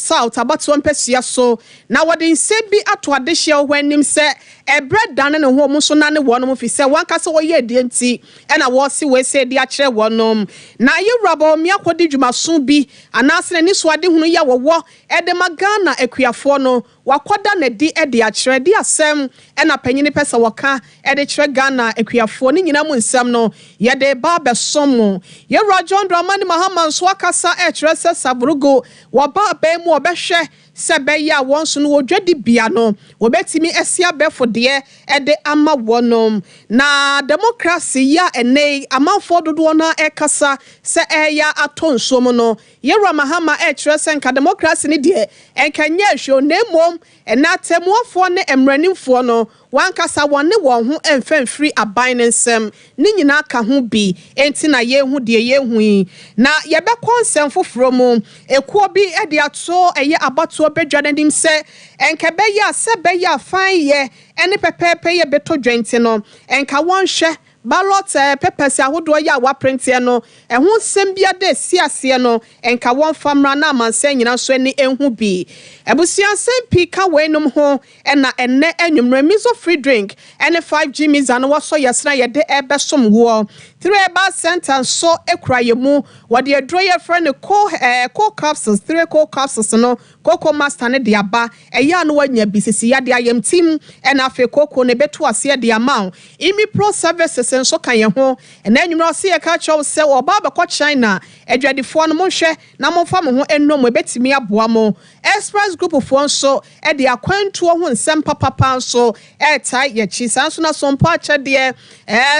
South abatu mpɛsia so na wɔde nsɛ bi ato adehye wɔ anim sɛ ɛbrɛ dan ne ho mu so na ne wɔnom fi sɛ wankasa wɔyɛ die nti ɛna wɔsi wɛsɛ di akyerɛ wɔnom na yɛwuraba mi akɔdi dwumaso bi anaasɛ ni so ade hunu yɛ wɔwɔ ɛde ma Ghana akuafoɔ no wakɔda na di ɛde akyerɛ di asɛm ɛna panyini pɛsɛ wɔka ɛde kyerɛ Ghana akuafoɔ ne nyina mu nsɛm no yɛde ba bɛsom yɛwura John Dramani Mahama nso akasa ɛkyerɛ sɛ Saburugo wɔba abɛn mu ɔbɛhwɛ sɛ bɛyɛ a wɔn so no wɔdwadi bia no wɔbɛtumi asi abɛfodeɛ ɛde ama wɔnom na democracy ya ɛnɛ amanfoɔ dodoɔ na ɛkasa sɛ ɛyɛ atɔ nsuom no yɛwura Mahama ɛkyerɛ sɛ nka democracy ne deɛ ɛnkanyɛ hwɛ na mmom ɛna atemmuafoɔ ne mmaranimfoɔ no wankasa wɔn ne wɔn ho ɛmfɛmfiri aban ne nsɛm ne nyinaa ka ho bi enti na yɛhu deɛ yɛhu yi na yɛbɛkɔ nsɛm foforɔ mu ekuo bi ɛde ato ɛyɛ abatoɔ bɛdwa n'anim sɛ ɛnka bɛyɛ a sɛ bɛyɛ a fan yɛ ɛne pɛpɛɛpɛ yɛ bɛtɔ dwɛnti no ɛnka wɔn hwɛ ballot papers ahodoɔ yɛ a waprintie no ɛho nsɛm bia de siaseɛ no enka wɔn famra na amansa nyina so ani enhu bi ebusiansɛm pi ka weenum ho ɛna ɛnɛ enwumra miso free drink ɛne 5G miza no wɔsɔ yɛsena yɛde ɛbɛsom woɔ three bar sentence so ekura yemu wɔde aduro yɛ friend co capsules 3 co capsules no cocoa master ne de aba ɛyɛ no wanya bisisi ya de ayam team ɛna afi cocoa ne beto ase de ama imi pro services nso kan ye ho ɛna enwumra ɔse yɛ ka kyɛw sɛ ɔba bɛkɔ China adwadifoɔ no monhwɛ na monfa mo ho ennom ebetimi aboa mo express group of nso ɛde akwantuo ho nsɛm papapa nso ɛtai yɛ chi sanso na Sompa kyɛdeɛ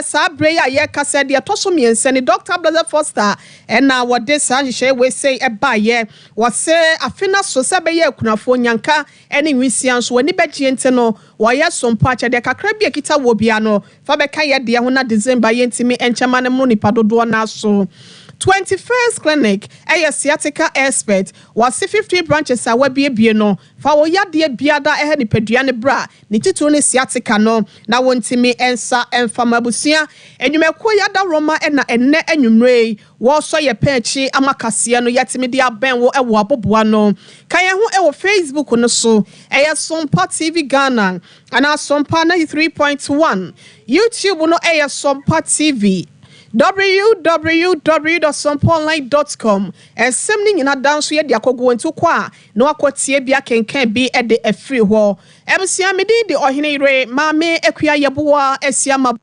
saa bre ya yɛ kasa de toso miense ni Dr. Blazer Foster ɛna wɔde saa hyehyɛ we say ɛbaayɛ wɔse afina so sɛ bɛyɛ akunafo nyanka ɛne nwisia nso wani bɛgye ente no wɔyɛ Sompa kyɛdeɛ kakra bi ekita wɔ bia no fa bɛka yɛ de ho na December yɛntimi ɛnkyɛma ne mu nipa dodoɔ na so 21st clinic ɛyɛ sciatica expert wasi 50 branches a wabiebie no fa wo yade biada ɛhe nipadua ne bra ne titulu ne sciatica no na wontimi ensa emfama busia enwumeko yada roma ɛna enne enwumre wo so ye pechi amakase no yatimi de aben wo ɛwo aboboa no kan ye ho ɛwo Facebook no so ɛyɛ Sompa TV Ghana ana Sompa 93.1 YouTube no ɛyɛ Sompa TV www.somponline.com esem ni nyina danso ye de akogo ntu kwa na wakotie bia kenkan bi e de afiri ho emsia medi de ohene ire maame akua yeboa asiama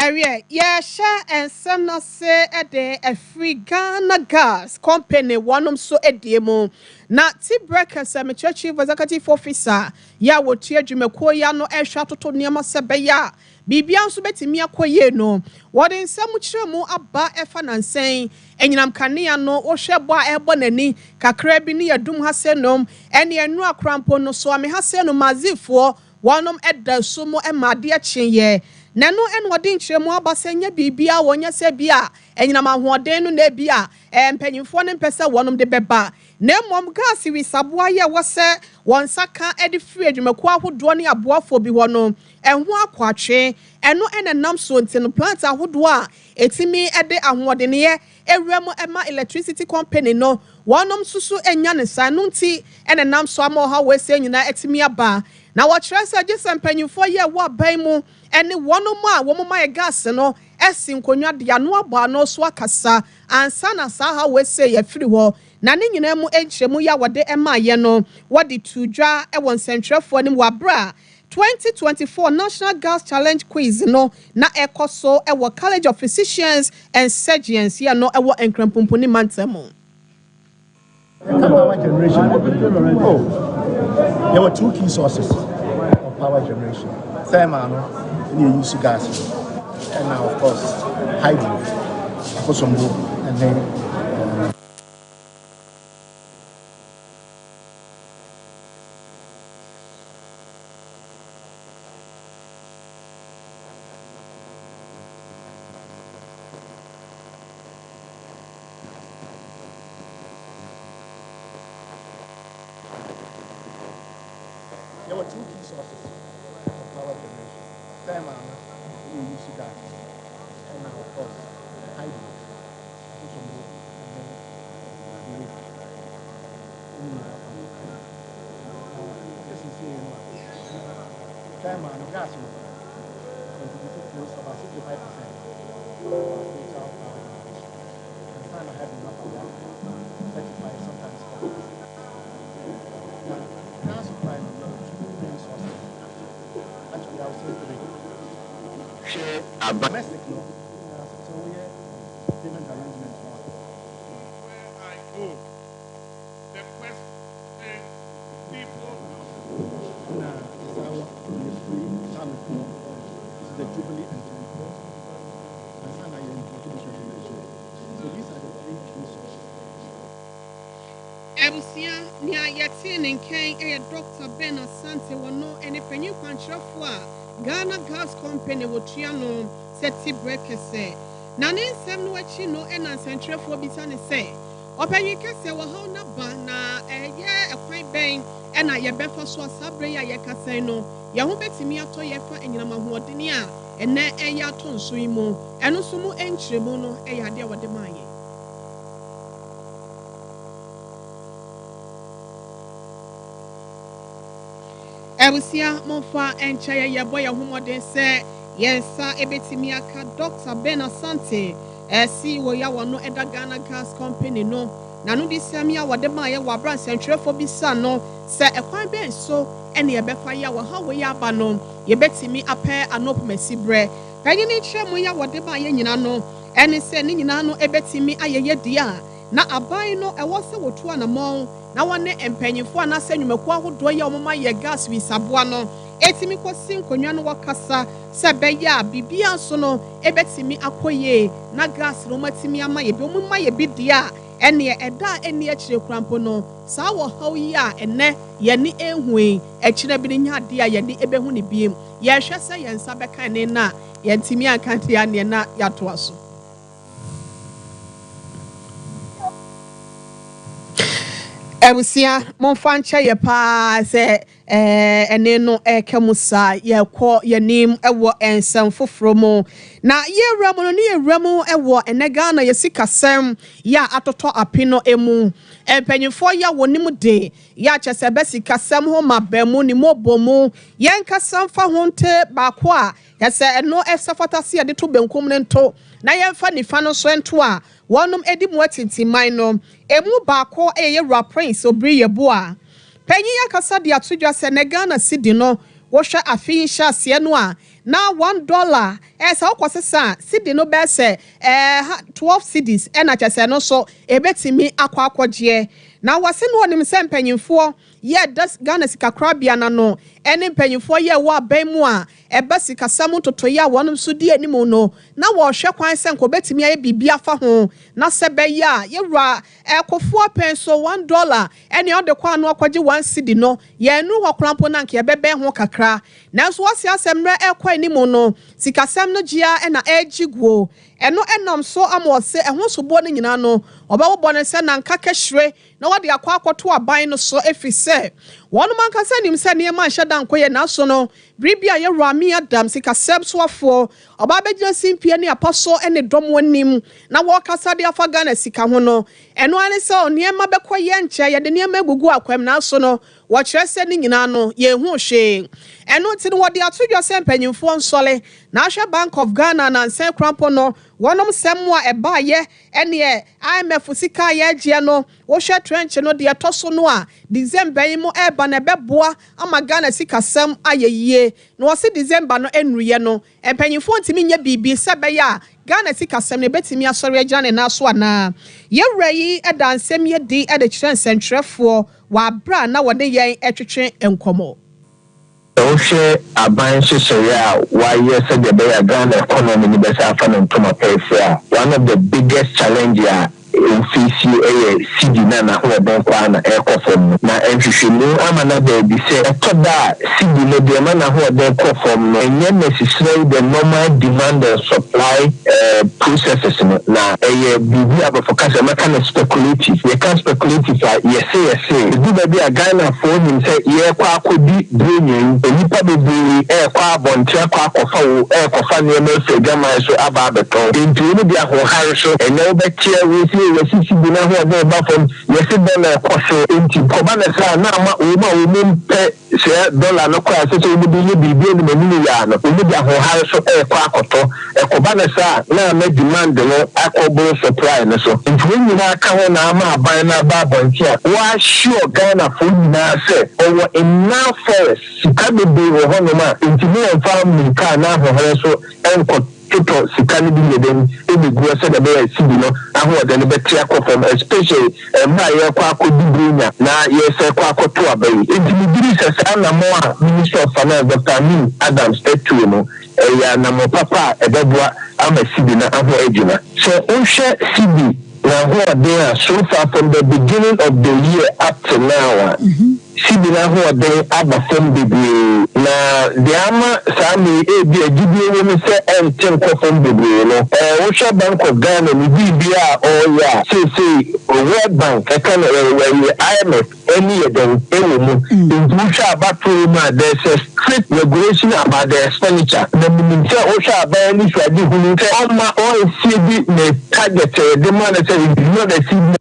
Area, yeah, share and some not say a day a free Ghana gas company one so a demo. Not tea breakers, I'm a church executive officer. Ya would tear Jimeko ya no air shot to near Masabeya. Bibian so betty me a quay no. What in some much more about a fan and saying, and yam cania no or share boy a bonani, Kakrabini a doom hasenom, and ye no crampo no so I may haseno mazi for one at the sumo and my dear chin ye. Nano en wadin chemo abasenya bibia wonya se bia enyina mahoden no na bia empanyimfo ne mpesa wonom de beba na mom gas wi saboa ye wose won saka edi free adwumako ahodo ne aboafo bi wono enho akwatwe eno enenam so ntino plant ahodo a etimi ede ahoden ye ewrem ema electricity company no wonom susu enya ne sanu nti enenam so ama ha wese nyina etimi aba na wɔkyerɛ sɛ gye sɛ mpanyimfo yɛ wɔ aban mu ɛne wɔnom a wɔn ma yɛ gas no ɛsi nkonnwa de ano abɔ ano so akasa ansa na saa ha wɔse yɛ firi hɔ na ne nyina mu enkyerɛmu yɛ wɔde ɛma yɛ no wɔde tudwa ɛwɔ nsɛntwerɛfoɔ anim wɔ abra 2024 National Gas Challenge Quiz no na ekoso ewo College of Physicians and Surgeons here no ewo enkrampumpuni mantemu. Power generation. There were two key sources of power generation. Thermal, you use gas, and now of course hydro for some more, and then there were two key sources of power generation. Thermal, you use gas, and now of course hydro. Thermal gas contributed close about 65% of our total power generation. And China had enough of that, 35, sometimes 40%. Now, gas supply is two main sources. Actually, I would say three. Domestically, so we have payment arrangements now. Where I go, the question people This is the Jubilee and Temple. So these are the three key sources. Ebusia ni ayete ne nkan Dr. Ben Asante wono ene panyin kwankyerefo a Ghana Gas Company wotua no seti brekese na ne nsem no achi no ena nsentwerefo bisa ne se opanyin kese wo ha na ba na eye ekwan ben ena ye befa so asabre ya ye kasen no ye ho betimi ato ye fa enyinama hoodeni a ene eye ato nso imu eno so mu enkyeremu no eye ade a wode maye. Ebusia monfa enchaya ye boy ahomoden se yensa ebetimi aka Dr. Ben Asante si wo ya wono eda Ghana Gas Company no na no disami a wode ma ye wa branch entwerefo bisa no se ekwan ben so ene ye befa ya wo ha wo ya ba no ye betimi ape anop masibre kanyi ni kyeremu ya wode ba ye nyina no ene se ni nyina no ebetimi ayeye dia na aban no ewo se wotu anamon na wane empanyifo na senwumaku ahodo ye omoma ye gas wi saboa no etimi kosi nkonwa no wakasa se beya bibia so no ebetimi akoye na gas no matimi ama ye bi omoma ye bidia ene eda ene akire krampo no sa wo haw yi a ene ye ni ehue akire bi nya ade a ye ni ebehu ne biem ye hwe se ye nsa bekan ne na ye ntimi ankante ya ne na yato aso. Ebusia monfanche ye pa se ene no kemusa ye kwo ye nim ewo ensem foforo na ye wramu no ye wramu ewo ene Ghana ye sikasem ya atoto apino emu empanyifo ya wonim de ya chese be sikasem ho mabemu ni mobomu ye nkasam fa honte baako a yese eno esafata se de to benkum ne nto na ye mfa nifa no so ento a wonum edi mu atintiman no emu baako eye Prince obri yeboa panyi yakasa de atodwa se ne Ghana cedi no wo hwe afin hya se no a na $1 esa okosesa cedi no be se 12 cedis ena chese no so ebetimi akwakoje na wase no onim se mpanyimfo ye Ghana sikakrabia na no ene mpanyimfo ye wo aban mu a eba sikasam totoye a wonum so di animu no na wo hwe kwan se nkobetimi aye bibia fa ho na se be ya ye wura ekofo pen so $1 ene ode kwa no akwaje 1 cedi no ye nu hokrampo na nke bebe ho kakra na so wase asemre ekwa animu no sikasam no gia ena ejiguo eno enom so amose ehwo so bo ne nyina no obawo bo ne se na nka kehwe na wade akwa akoto aban no so efise wonu manka se nim se ne ma hyedan koye na so no bribia ye rami adam sikasem so afo oba begina simpie ne aposo ene dom wanim na wo kasa de afa Ghana sika ho no eno ane se ne ma bekoye nche ye de ne ma gugu akwam na so no wo kire se ne nyina no ye hu hwe eno ti no wode atodwa se mpanyimfo nsole na ahwe Bank of Ghana na nsen krampo no wonom semwa ebaye ene IMF sika ye agye no wo hwe trench no de etoso no a December yi mo eba na beboa ama Ghana sika sem ayeye no wose December no enruye no empanyimfo ntimi nya bibi sebe ya Ghana sika sem ne betimi asori agya ne na so ana ye wrayi eda nsem ye di ede kire nsentwerefo wa bra na wode yen etwetwe enkomo Oshe aban Shishoya, why yes, the Ghana economy in the Southern One of the biggest challenges ofisi CD na ho den kwa na ekofom na nhwehwemu amana baby say etoda CD no de na ho den ekofom no enye necessary the normal demand and supply processes na bibi abafokasa maka speculative you can speculative yes do baby a Ghana for him say ye kwa akodi brenyin enipa bebre kwa abontia kwa kofa ne me fe gama so aba abeton nti ni dia ho hare so enye obetia we see bi na ho de ba fam yes dollar koso nti koba na sa na ma o ma pe se dollar no kwa se so bi ye bibi ni mani ya no ni dia ho hare so kwa akoto koba na sa na ma demand no akobo supply no so nti ni na ka ho na ma aban na ba bontia wa sure Ghana for na say over enough forest sika be wo ho no ma nti ni family ka na ho hare so enko to sikani bi yeden gu ase da be sibi no aho de ne betre akofom especially ma ye kwa akodibunya na ye se kwa akoto abai intimidiris asa na mo a Minister of Finance Dr. Min Adams etu no ya na mo papa ebeboa ama sibi na aho ejuna so unhwe sibi na ho de so far from the beginning of the year up to now sibi na ho de abafom bebre na de ama sami ebi agibie wo me se enten kofom bebre no wo Bank of Ghana ni bibia ya say World Bank can IMF any eden ewo mu sha battle ma there's a strict regulation about the expenditure the minister wo sha ba ni swadi hunu say on ma all CB ne target the man say you know the CB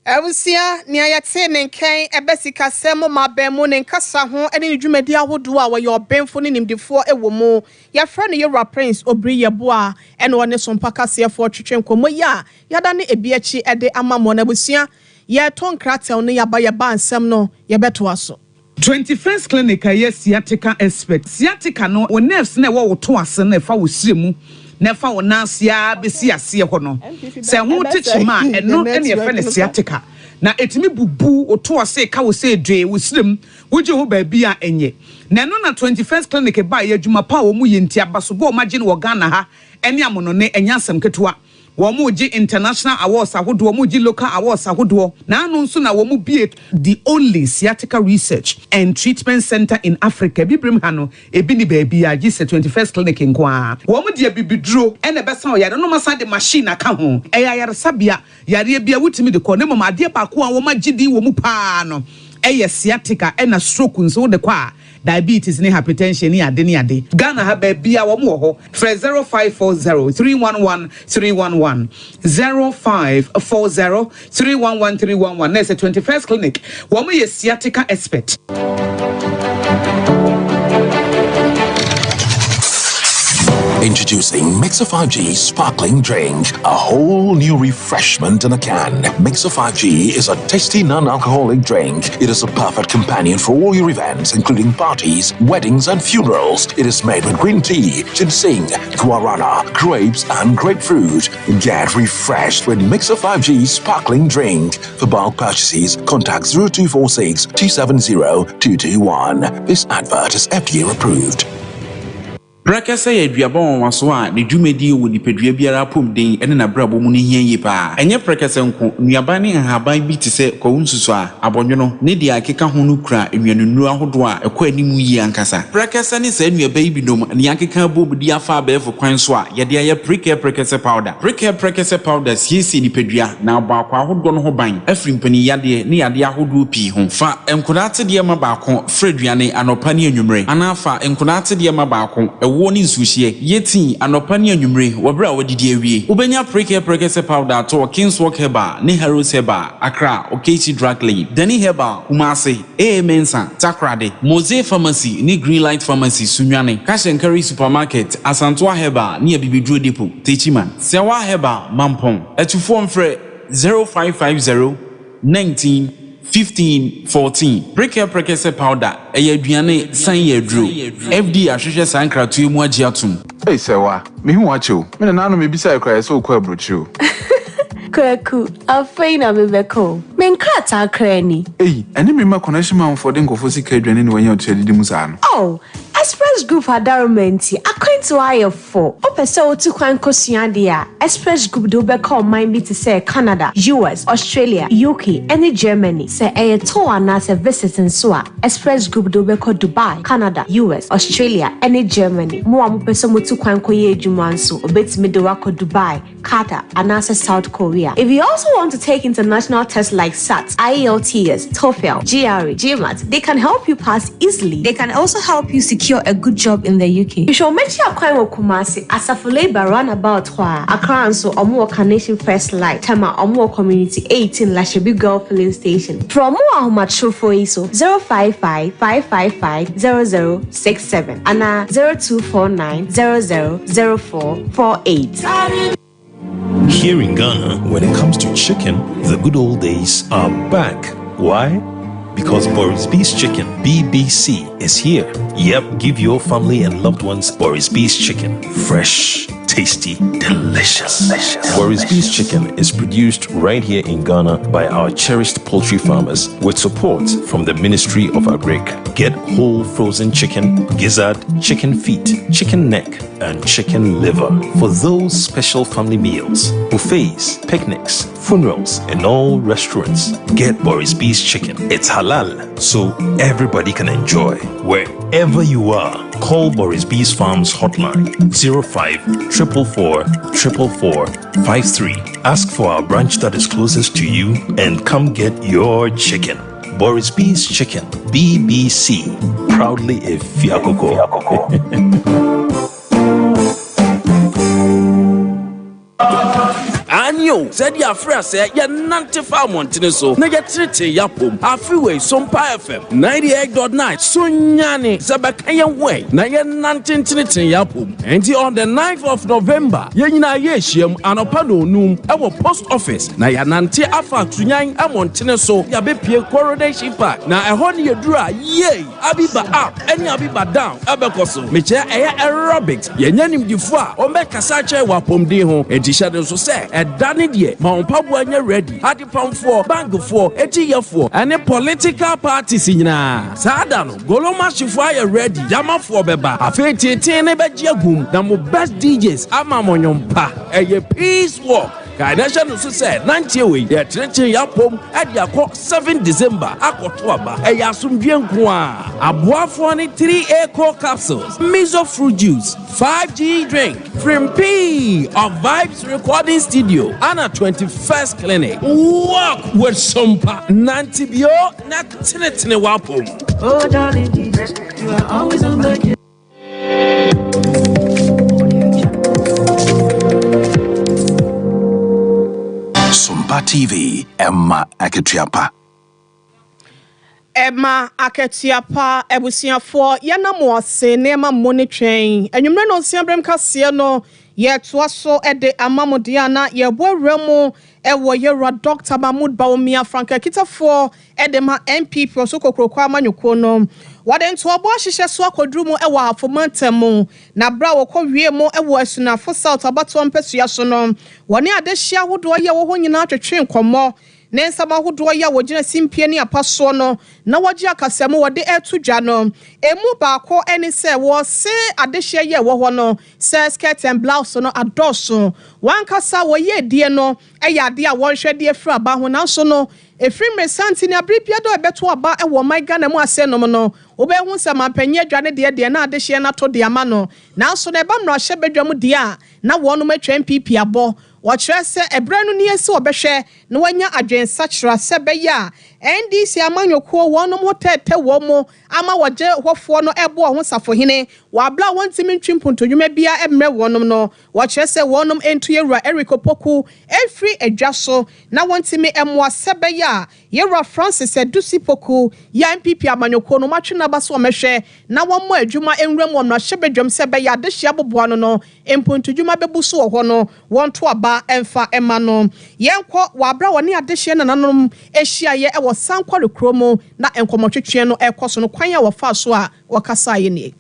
Ewusia ni ayate ne nkan ebesika semo mabemu ne nkasa ho ene dwumadi ahodo a wo ye obenfo ne nimdefo ewo mu ya fra ne Yura Prince obri yebo a ene one Sompa kasefo twetwe nkomo ya yada ne ebiechi ede amamo na busia ye ton kratel ne yaba ansem no ye beto aso 21st clinic yes sciatica expert sciatica no wo nerves na wo to ase na fa wo siremu nefa wonasia besi ase ho no se ho techima eno ene efe ne sciatica na etimi bubu oto ase ka wo se dwe wo sirem woje ho ba bi a enye na no na 21st clinic ba ye adwuma pa wo mu yenti abaso bo magine wo Ghana ha ene amono ne enya asem ketewa Womuji international awards ahodo womuji local awards ahodo na anu nso na womu be the only sciatica research and treatment center in Africa bibrim ha no ebi ni baby a gise 21st clinic nkwa womu de bibidro ene besa oyare no masa de machine aka ho eyayare sabia yare bia wutimi de ko ne mama ade ba ko a wo magidi womu pa no sciatica ena stroke nso de kwa diabetes ni hypertension ni ade Ghana ha ba bia wo mo ho 0540 311 311 0540 311 311 na 21st clinic wo mo sciatica expert. Introducing Mixer 5G Sparkling Drink, a whole new refreshment in a can. Mixer 5G is a tasty non-alcoholic drink. It is a perfect companion for all your events, including parties, weddings, and funerals. It is made with green tea, ginseng, guarana, grapes, and grapefruit. Get refreshed with Mixer 5G Sparkling Drink. For bulk purchases, contact 0246 270 221. This advert is FDA approved. Brakasa ya duabon waso a ne dwumedi wo nipedua biara pom den ene na brabo mu ne hia yi pa enye brakasa nko nuaba ne haban bi te se ko nsusu a abonwono ne dia akeka ho no kura enwanunu ahodo a ekọ animu yi ankasa brakasa ne sa nuaba yi binom ne akeka bobudi afa abefo kwan so a ye dia ya brakasa powder siesi nipedua na aba akwa ahodo no ho ban afri mpani yade ne yade ahodo pi ho fa enkodate de ma baako freduane anopa ne anwumre anafa enkodate de ma baako woni nsuhie yeti anopa ne anwumre wobra wodidi awie ubenya prekese powder to Kingswalk Heba ne Harrows Heba Accra Okesi Drug Lane Dani Heba Kumase Mensa Takrade Mose Pharmacy ne Greenlight Pharmacy Sunwane Kashenkari Supermarket Asantwa Heba ne Bibidro Depot Techiman Sewa Heba Mampong etufo mfre 0550 19 15 14 prekese powder aduane san yedru FD ahwehwe sankratu mu agiatum Hey sewa me hu acho me na nanu me bisa ekra so kwa brochu Kwaku afeina bebeko me nkrata krani Hey eni me ma connection man for den kofo sika aduane ni wanya otu adidi musa no Oh Express Group adarumenti according to IF4. Opese otu kwan kosua dia. Express Group do be call mind be to say Canada, US, Australia, UK, and Germany. Say a tour and say visit in Sua. Express Group do be call Dubai, Canada, US, Australia, and Germany. Mo am pese motu kwan koye adwumanso obetimi do wako Dubai, Qatar, and also South Korea. If you also want to take international tests like SAT, IELTS, TOEFL, GRE, GMAT, they can help you pass easily. They can also help you secure a good job in the UK. You should mention a kwai Kumasi as a labor runabout where Accra and so Omo Carnation First Light, Tama Omo Community 18 Lashabi Girl Filling Station. From more much for ISO 055-555-0067 and 0249-000448. Here in Ghana, when it comes to chicken, the good old days are back. Why? Because Boris B's Chicken, BBC, is here. Yep, give your family and loved ones Boris B's Chicken. Fresh, tasty, delicious. Boris B's Chicken is produced right here in Ghana by our cherished poultry farmers with support from the Ministry of Agric. Get whole frozen chicken, gizzard, chicken feet, chicken neck, and chicken liver for those special family meals, buffets, picnics, funerals, and all restaurants. Get Boris B's Chicken. It's halal, so everybody can enjoy. Wherever you are, call Boris B's Farms hotline 05-444-444-53. Ask for our branch that is closest to you and come get your chicken. Boris B's Chicken, BBC, proudly a Fiakoko. Anyo, said ya friend said ya nante farm montine so na ya trete ya pom afiwe Sompa FM 98.9 Sunyani Zabakaya way na ya nante trete ya pom. And on the 9th of November ya nyina ye hiem anopa no num ewo post office na ya nante afa tunyan amontine so ya bepie coronation park na ehon ye dura ye abiba up any abiba down abekoso meche eya aerobics ye nyanim difo a o mekasa che wa pomdi ho edishade so say Danny dear, Mount Pabuanya ready, Hadi Pamfor, Bangfor, Etiyafo, and a political parties in Sadano, Goloma Shifaya ready, Yama for Beba, Afeti Tenebajagum, the best DJs, Amamonyompa, a peace walk. Kaidasha no said 90 away, they are trenching Yapom at Yako 7 December, Akotwaba, a Yasumbian Kwa, Abuafoni 3 capsules, Miso fruit juice, 5G drink, Frimp of Vibes Recording Studio, Anna 21st Clinic. Walk with Sompa, Nantibio, Natinetine Wapom. Oh, darling, you are always on the Sompa TV, Emma Aketiapa. Emma Aketiapa, Ebusiafo, Yanamo, se Nema monitoring, and you may not see Abraham Cassiano, yet was so at the Amamodiana, ye were Remo, Ewa Yera Dr. Mahmoud Baumia Franca Kita for Edema MP Prosoko Kwama Yukono. Waden to abo hihye so akodrumu ewa afomantemu na bra wo kɔwie mo ewa asuna fo south abato mpesua so no woni adehia hodo ye wo ho nyina atwetwe nkomo ne nsama hodo ye wo gina simpie ne apaso no na wogi akasemu wode etudwa no emu baako eni se wo se adehia ye wo ho no se skirt and blouse no adoso wankasa wo ye die no eya ade a wonhwe de afra ba ho na so no efrim resanti ne abripia do ebeto aba ewo my Ghana mu asenom no obehu nsama panye adwane de na adehye na to de ama no na so na eba mra hye bedwam de a na wonom atwa MPP abo wɔkyerɛ sɛ ebranu ne esi obɛhwɛ na wanya adwensa kyerɛ sɛ bɛya NDC amanyɔkuo wɔnom ho tɛtɛ wɔ mo ama wɔgye hɔfoɔ no ɛbo ho safohene wɔabla wɔntimi ntwimpontodwuma bia emrɛ wɔnom no wɔkyerɛ sɛ wɔnom entu yɛwura Eric Opoku efri adwa so na wɔntimi ɛmoa sɛ bɛya yɛwura Francis Edusi Poku ya MPP amanyɔkuo no matwe na ba so ɔmɛhwɛ na wɔmmɔ adwuma enwura mu ɔmra hyɛ bedwam sɛ bɛya adehia boboa no no mpontodwuma bebu so wɔ hɔ no wɔnto aba ɛmfa ɛma no yɛnkɔ wɔabra wɔne adehia nananom ehia yɛ ɛwɔ sankwa rekromo na enkomotwetwe no ɛkɔ so no kwan a wɔfa so a wɔkasa yɛ nie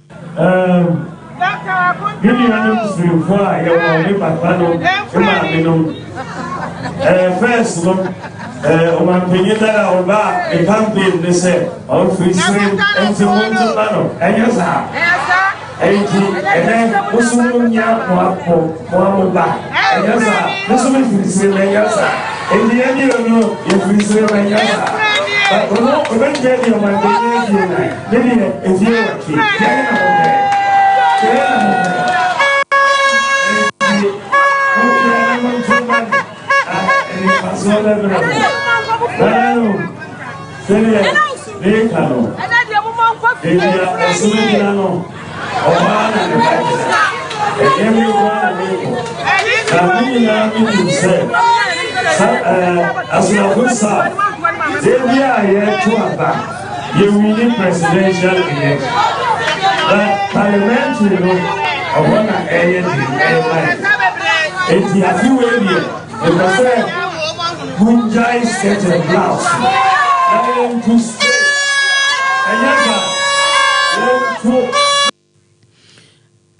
first no omanpenyedara oba campaign ne say on free stream and to want to know and yes and then Musunya Moamoba, and Yasa, Musume Yasa, and the end you know, if we say Yasa. But when you get your money, maybe if you're a kid, you winning presidential election. But parliamentary, I want to end it. It's a few areas. Because Munja is getting a blouse. To stay.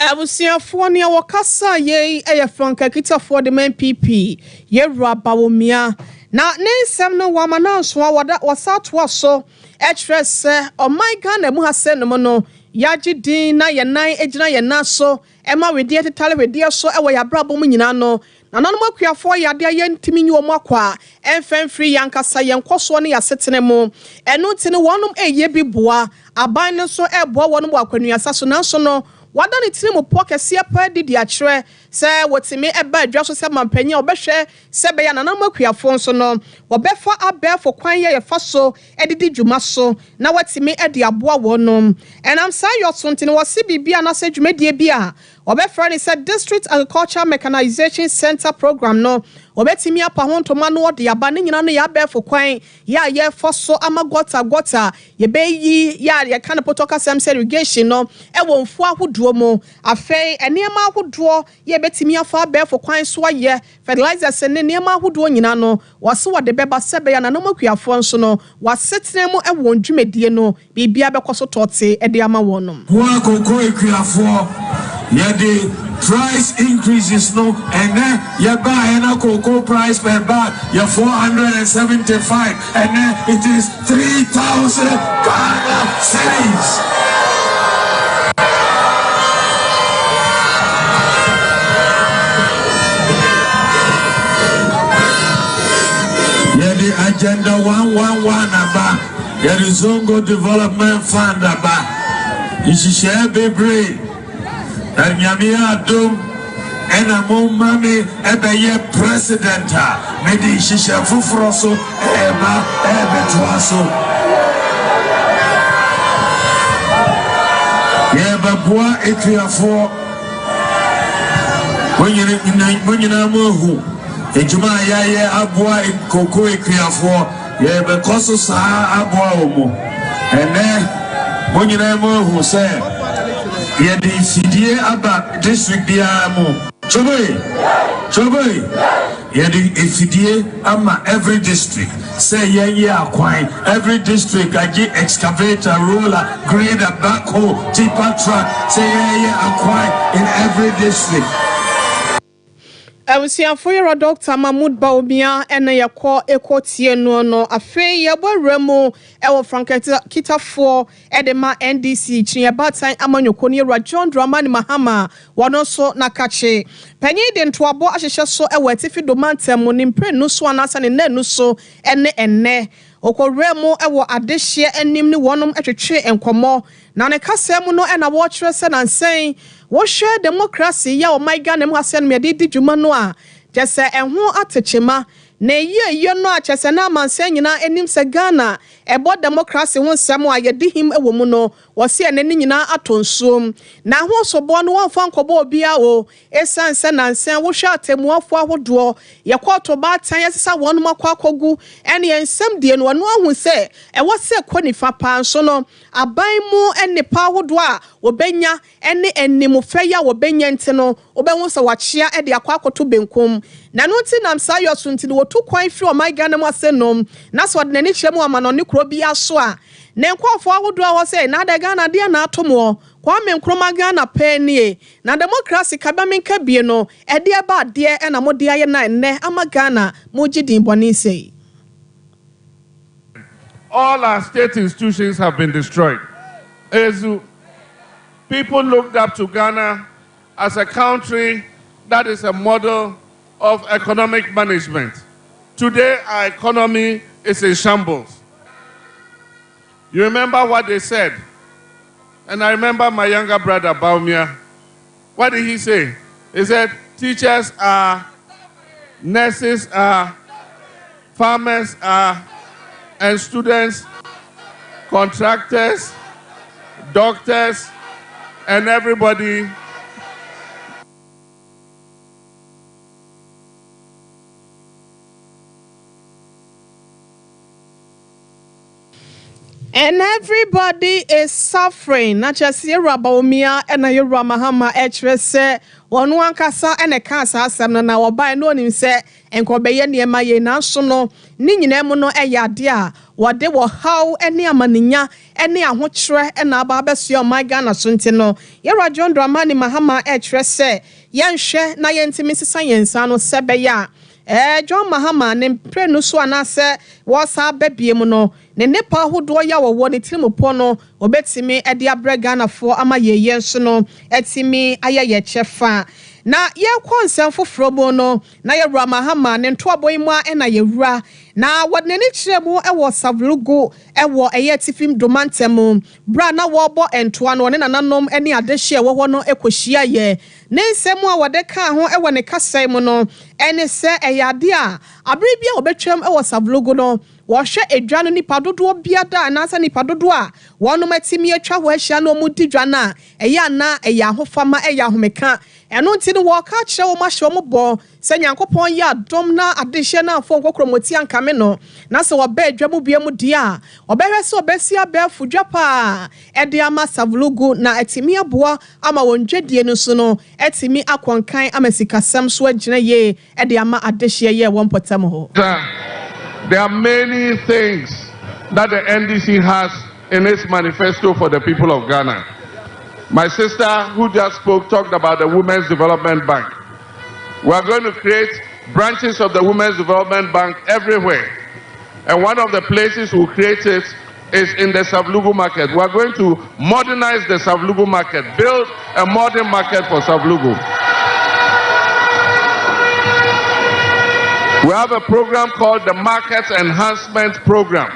Abusiafoɔ ne wɔkasa yei ɛyɛ Franka Kitafoɔ de MPP yɛwura bawomia na ne nsɛm no wama na nso wasa toa so ɛkyerɛ sɛ ɔman Ghana mu ha sɛ no no yagye din na yɛnan egyina yɛnan so ɛma wedie tetale wedie so ɛwɔ yabrabɔ mu nyina no na nanom akuafoɔ yade ayɛntimi nyi wɔn akwa ɛmfɛmfiri yankasa yɛnkɔsoɔ ne yasetene mu ɛno nti ne wɔnom ɛyɛ bi boa aban no so ɛboa wɔnom wɔ akwanuasa so nanso no wada ne tiri mu pɔ kɛseɛ pa didi akyerɛ sɛ wɔtimi ɛba adwa so sɛ mampanya wɔbɛhwɛ sɛ bɛyɛ nanom akuafoɔ nso no wɔbɛfa abɛɛfo kwan yɛ yɛfa so ɛdidi dwuma so na wɔtimi ɛde aboa wɔnom ɛnam saa yɔso nti ne wɔse biribi na sɛ dwumadie bi a wɔbɛfrɛ ne sɛ District Agriculture Mechanization Center Program no wɔbɛtimi apa ho ntoma no wɔde aba ne nyina no yɛ abɛɛfo kwan yɛ a yɛfa so ama gota yɛbɛyi yɛ a yɛka ne potoka sɛm sɛ irrigation no ɛwɔ mfuo ahodoɔ mu afei nneɛma ahodoɔ yɛbɛtimi afa abɛɛfo kwan so ayɛ fertilizers ne nneɛma ahodoɔ nyina no wɔse wɔde bɛba sɛ bɛyɛ nanom akuafoɔ nso no wɔasetena mu ɛwɔ dwumadie no biribia bɛkɔ so tɔte ɛde ama wɔn no the price increases no and then you buy a cocoa price per bag you're 475 and then it is 3,000 Ghana cedis. The agenda 111 about the Zongo Development Fund about you should share baby. And Yamia Dum and a mommy ebe president medi shisha fufroso eba ebetwaso yeba boa etuafo wonyina mohu ejuma yaye aboa koko etuafo yeba koso saa aboa omo ene wonyina mohu se yedi fidie aba district biamo choboy yedi fidie ama every district say ye akwan every district agi excavator roller grader backhoe tipper truck say ye akwan in every district. Abusiafo yɛrɛ Dr. Mahmoud Baumia ɛna yɛkɔ ekotie no afei yɛbɔwura mu ɛwɔ Franka Kitafoɔ ɛde ma NDC kyerɛ batan amanyɔkɔ ne yɛwura John Dramani Mahama wɔno so nakache panyin de ntoabo ahyehyɛ so ɛwɔ atifi domantem mu ne mpre no so anasa ne nanu so ɛne ɛnɛ okɔwura mu ɛwɔ adehye anim ne wɔnom atwetwe nkɔmɔ na ne kasa mu no ɛna wɔkyerɛ sɛ nansen wɔhwɛ democracy ya o my Ghana mu asɛn me de dwuma no a kyɛsɛ ɛho atechema na yie no a kyɛsɛ na amansan nyina anim sɛ Ghana ɛbɔ democracy ho nsɛm a yɛde him ɛwɔ mu no wɔse ɛne nyina atonsuom na ho sobo no wɔmfa nkɔbɔ obia o esan sɛ nansan wɔhwɛ atemuafo ahodoɔ yɛkɔto ba tan yɛsesa wɔn mu akɔgu ɛne nsɛm die no wɔn ahu sɛ ɛwɔ sɛ kɔnifa pa nso no aban mu ɛne pa ahodoɔ a wɔbɛnya ɛne animfɛ ya wɔbɛnya nti no wɔbɛhu sɛ wakyea ɛde akɔto benkum na no nti nam saa yɔ so nti no wɔtu kwan firi ɔman Ghana mu asɛnom na so ɔde n'ani kyerɛ mu ama no ne kuro bi aso a ne nkɔfo ahodoɔ wɔ sɛ na da Ghana deɛ na atomo Kwame Nkrumah Ghana pɛnie na democracy kabamenka bie no ɛde ba adeɛ ɛna mo de ayɛ na ɛnɛ ama Ghana mo gidi bɔne sei. All our state institutions have been destroyed. Ezu, people looked up to Ghana as a country that is a model of economic management. Today, our economy is in shambles. You remember what they said? And I remember my younger brother, Baumia. What did he say? He said, teachers are, nurses are, farmers are, and students, contractors, doctors, and everybody. And everybody is suffering. Not just Baumia and Yura Mahama H. One kasa and a casa, some now by no him say, and Kobe near my national, Ninyamono a yadia, what they were how any amaninya, any a hotre and a barbasio, my Ghana Suntino. Yara John Dramani Mahama H. say, Yan share, Nayanti Mrs. Science, and Sebeya. John Mahama, named Prenuswana say, was our baby mono. Ne nepa hodo ya wo ne tirimupo no obetimi e dia bregana fo ama yeye nso no etimi ayeye chefa na ye kwonsem foforo bo no na ye wura Mahama ne ntoabo imu a na ye wura na wodne ni kiremu e wo savlugo e wo eye tifim domantem bra na wo bo entoa no ne nananom ene adehye wo ho no ekohia ye ne nsemu a wode ka ho e wo ne kasai mu no ene se eyade a abribia obetwam e wo savlugo no Washe edwano nipa dodo biada anasa nipa dodo a wono matimi atwa ho ahia no mudi dwana eya na eya ahofama eya ahomeka eno nti ne wo ka kire wo mahye wo bo se nyankopon ya dom na adehye na afo nkokromoti ankame no na se wo ba edwamu bia mu dia obehwe se obesi abefu dwapa ede ama savlugu na etimi aboa ama wondwedie no so no etimi akonkan amasikasam so agina ye ede ama adehye ye wo mpotam ho. There are many things that the NDC has in its manifesto for the people of Ghana. My sister who just spoke talked about the Women's Development Bank. We are going to create branches of the Women's Development Bank everywhere. And one of the places we'll create it is in the Savlugu market. We are going to modernize the Savlugu market, build a modern market for Savlugu. We have a program called the Market Enhancement Program.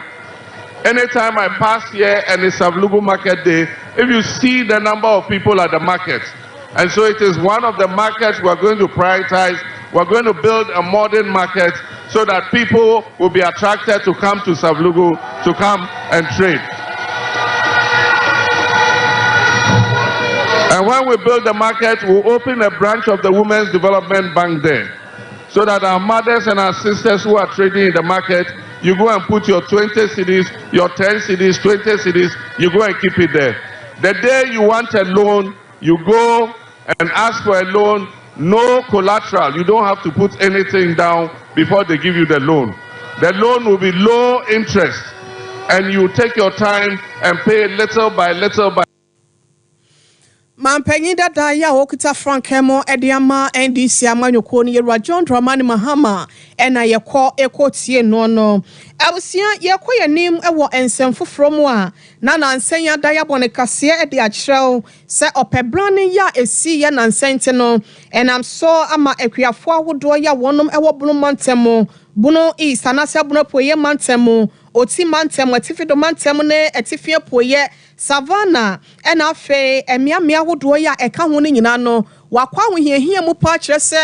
Anytime I pass here and it's Savlugu Market Day, if you see the number of people at the market, and so it is one of the markets we're going to prioritize. We're going to build a modern market so that people will be attracted to come to Savlugu to come and trade. And when we build the market, we'll open a branch of the Women's Development Bank there, so that our mothers and our sisters who are trading in the market, you go and put your 20 cedis, your 10 cedis, 20 cedis, you go and keep it there. The day you want a loan, you go and ask for a loan, no collateral. You don't have to put anything down before they give you the loan. The loan will be low interest, and you take your time and pay little by little by. Mampenyi dada ya okita Frankemo ediama NDC amanyoko ni Yera John Dramani Mahama ena yekọ ekotie no abusia yekọ yanim ewo ensem foforo mu a na nansen ya da ya bone kase ede akyerew se opebrane ya esi ya nansen te no enam so ama ekwiafo ahodo ya wonom ewo bunu mantemo bunu east anase bunu poye mantemo oti mantemo atifido mantemo ne atifie poye Savannah and afe emiamia hodo ya eka ho ne nyina no wakwa ho hiahia mu pa kire se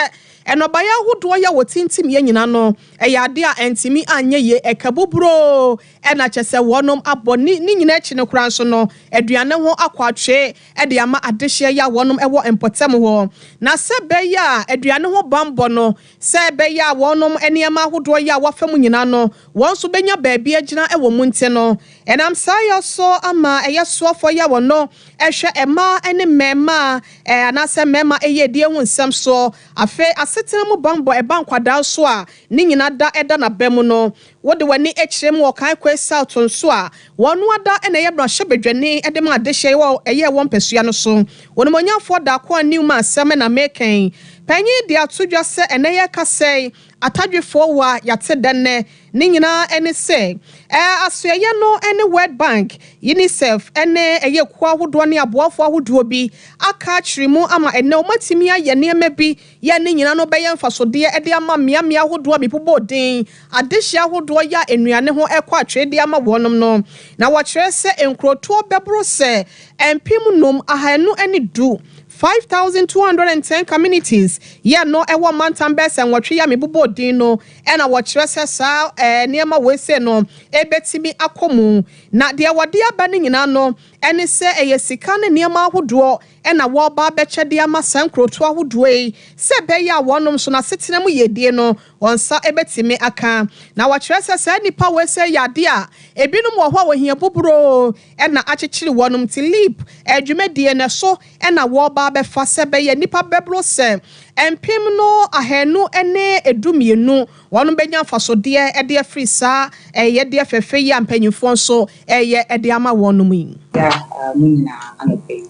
enobaya hodo ya wotintim ye nyina no eyade a entimi anye ye ekabuburo ena chese wonom aboni ni nyina echi ne kura nso no aduane ho akwatwe ede ama adehye ya wonom ewo empotem ho na se be ya aduane ho bambo no se be ya wonom eniema hodo ya wafam nyina no wonso benya baabi agina ewo munte no enam sayo so ama eyeso fo ya wono ehwe ema ene mema anase mema eye die hu nsem so afe asetena mu bambo bankwada so a ni nyina da eda na bemu no wode wani echirem wo kan kwa south nso a wonu ada ena ye bra hyebedwane ede ma adehye wo eye won pesua no so wonu monyafo da ko new ma asem na meken panyi dia tudwa se ena ye kasei atadwefoɔ wa yate denne ne nyinaa ene se asoye no ene World Bank UNICEF ene eye kwa ahodoɔ ne aboafo ahodoɔ bi aka kyeremu ama ene omatimi aye nneɛma bi ye ne nyina no bɛyɛ mfasode ede ama miamia ahodoɔ bi bobodin adehia ahodoɔ ya enuane ho ekɔ atwede ama wɔnom no na wɔkyerɛ se enkrotoɔ bɛboro se empim nom ahanu ani du 5,210 communities yeah no ewa mantam bese nwotwe ya mebubo din no ena wo kyerɛ sɛ saa niema we se no ebetimi akomu na de wode aba ne nyina no ene sɛ sika ne niema ahodoɔ ena wo ba bɛkyɛ de ama sankroto ahodoɔ yi sɛ bɛyɛ wɔnom so na setena mu yedie no wonsa ebetimi aka na wo kyerɛ sɛ saa nipa we se yade a ebinom wɔ hɔ wɔhia buburo ena akyekyere wɔnom ti leap adwumadie ne so ena wo ba befa sebe ye nipa bebro se empim no ahenu ene edumienu wonu benya fasode ede afri sa ye de afefe ya mpanyimfo so ye ede ama wonu mu ya munna anope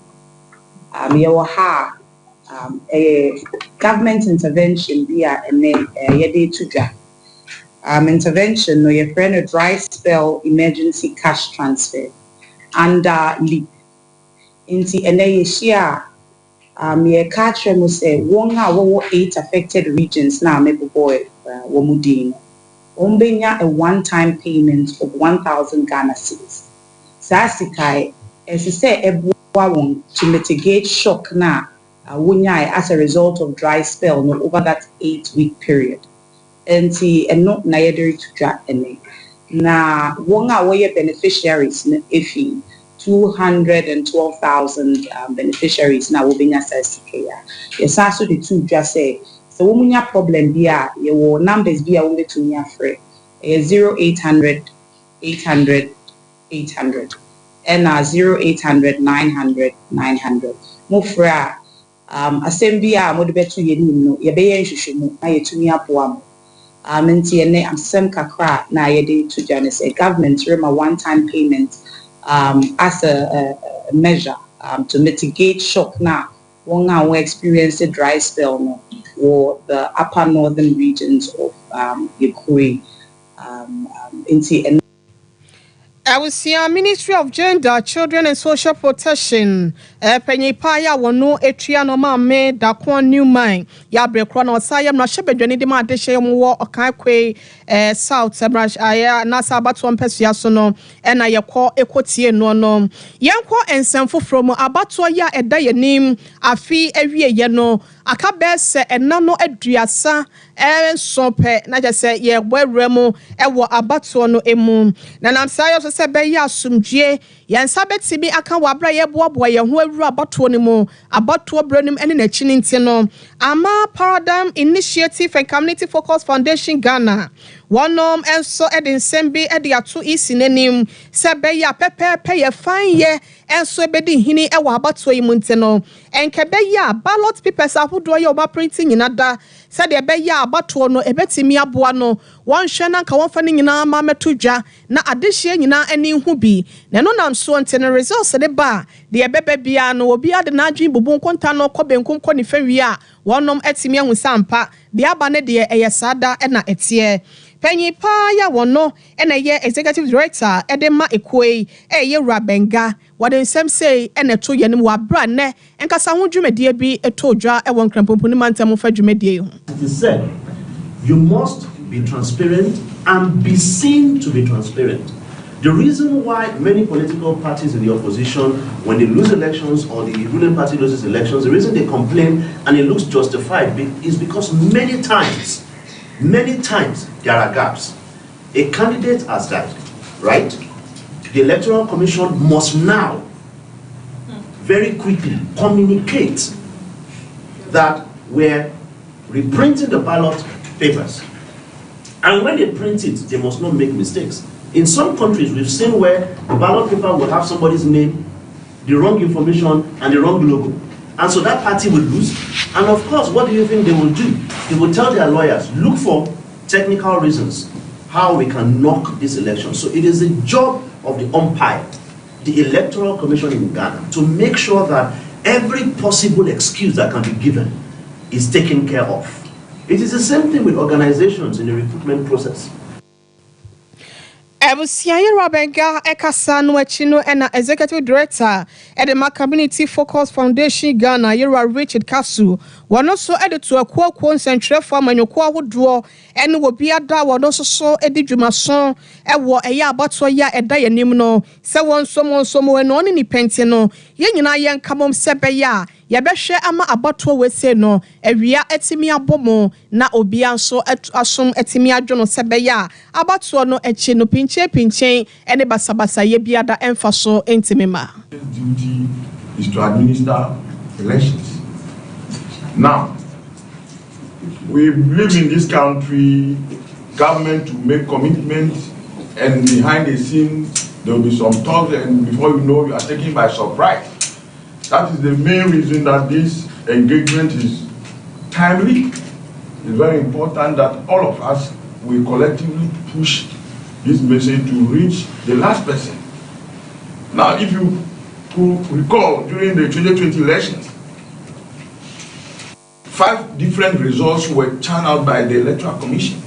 ye wo ha government intervention via ene ye de tudwa intervention no ye friend a dry spell emergency cash transfer and leap inti ene ye share me catch them say one hour 8 affected regions now me boy womudin ombenya a one-time payment of 1,000 Ghana cedis sasikai as I say ebwa to mitigate shock na wunya as a result of dry spell no over that 8-week period and no na yederi to dra ene na one hour beneficiaries ifi 212,000 beneficiaries now will be necessary. Yes, also the two just say so womunya problem bia your numbers bia only to me free 0800 800 800 and 0800 900 900 mo fra asembia mo de betu ye nim no ye be ye nhwehwemu na ye tumi aboa mo nti ene amsem kakra na ye de to Janice a government rema one-time payment as a measure to mitigate shock now one hour experience a dry spell no or the upper northern regions of Ukraine I will see a Ministry of Gender, Children and Social Protection. Penyipaya wano etria no mame da kwa new mine. Ya brekwa na wasaya mna shebe dweni di ma deshe mwa okankwe South Sebrash aya nasa abatu wampesu ya sono ena yako ekotie no. Yankwa ensemfu from abatu ya edaye nim afi ewie yeno akabese enano eduasa Sompa na jese ye weremu ewo abatu no emu. Na namsayo se be ya sumdie yansa betimi aka wabra ye boaboa ye ho awura abatu ne mu abatu obranim ene na chini ntino ama Paradigm Initiative and Community Focus Foundation Ghana wonom enso edin sembi edi ato isinenim se be ya pepepe ye fan ye enso ebedi hini ewa abatu yi mu ntino enke be ya ballot papers ahodo ye oba printing nyinada se de be ya abatu no ebetimi aboa no won hwe na nka won fa ne nyina ma metodwa na adehye nyina ani hu bi na no nam so ntene results de ba de ebebe bia no obi ade na adwen bubu nkonta no kɔ benkum kɔ ne fawi a wonom etimi ahu sampa de aba ne de eyesada na etie Penny pa ya wono ena ye executive director edema ekoi ye Rabenga waden sem say ena to ye nim wa bra ne enkasa ho dwumedie bi eto dwa e won krampopuni mantem fa dwumedie ho. It is said you must be transparent and be seen to be transparent. The reason why many political parties in the opposition, when they lose elections or the ruling party loses elections, the reason they complain and it looks justified is because many times there are gaps. A candidate has died, right? The Electoral Commission must now very quickly communicate that we're reprinting the ballot papers. And when they print it, they must not make mistakes. In some countries, we've seen where the ballot paper will have somebody's name, the wrong information, and the wrong logo. And so that party will lose. And of course, what do you think they will do? They will tell their lawyers, look for technical reasons how we can knock this election. So it is the job of the umpire, the Electoral Commission in Ghana, to make sure that every possible excuse that can be given is taken care of. It is the same thing with organizations in the recruitment process. Ebusiaye Rabenga Ekasa no Echino and Executive Director at the Community Focus Foundation Ghana, Yera Richard Kasu, one also added to a quote concentrate from an Yokwa would draw and will be a da one also saw Eddie Jumason, a war a ya but so ya a dianimno, so one somewhere non in the pentino, Yan come on Sebeya. Yabeshe ama abato we say no ewia etimi abomo na obia so asom etimi adwono sebeya abato no echi no pinche ene basabasa ye biada emfa so entimema. His duty is to administer elections. Now, we believe in this country, government to make commitments, and behind the scenes there will be some talks, and before you know, you are taken by surprise. That is the main reason that this engagement is timely. It's very important that all of us will collectively push this message to reach the last person. Now, if you could recall, during the 2020 elections, 5 different results were channeled by the Electoral Commission.